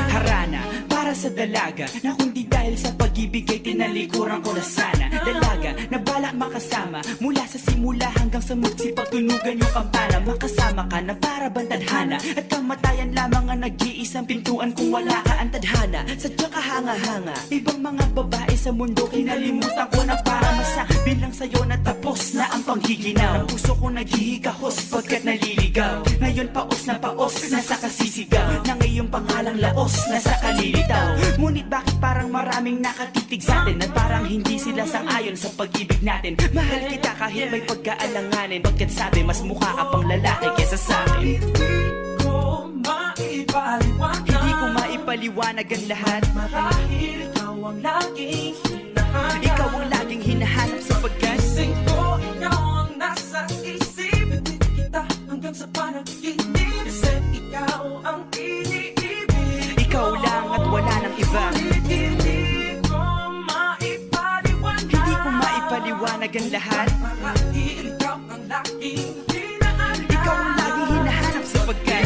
Harana para sa dalaga na kundi dahil sa pag-ibig ay tinalikuran ko na sana. Dalaga na balak makasama mula sa simula hanggang sa magsipagtunugan yung kampana. Makasama ka na para bantadhana at kamatayan lamang ang nag-iisang pintuan kung wala ka ang tadhana. Sadyang kahanga-hanga ibang mga babae sa mundo kinalimutan ko na para masabi lang sa'yo na tapos na ang panghiginaw. Ang puso ko naghihikahos pagkat naliligaw. Ngayon paos na paos nasa kasisigaw na ngayong pangalang laos nasa kalilitaw. Ngunit bakit parang maraming nakatitig sa atin at parang hindi sila sang-ayon sa pag-ibig natin. Mahal kita kahit may pagkaalanganin, pagkat sabi mas mukha ka pang lalaki kesa sa akin. Hindi ko maipaliwanag ang lahat. Marahil ikaw ang laging hinahanap. Ikaw ang laging hinahanap sapagkat Gising ko, ikaw ang nasa isip. Pilit kita hanggang sa panaginip. Kasi ikaw ang iniibig. ikaw lang at wala nang iba. Hindi ko maipaliwanag. Hindi ko maipaliwanag ang lahat. Marahil ikaw ang laging hinahanap. Ikaw ang laging hinahanap sapagkat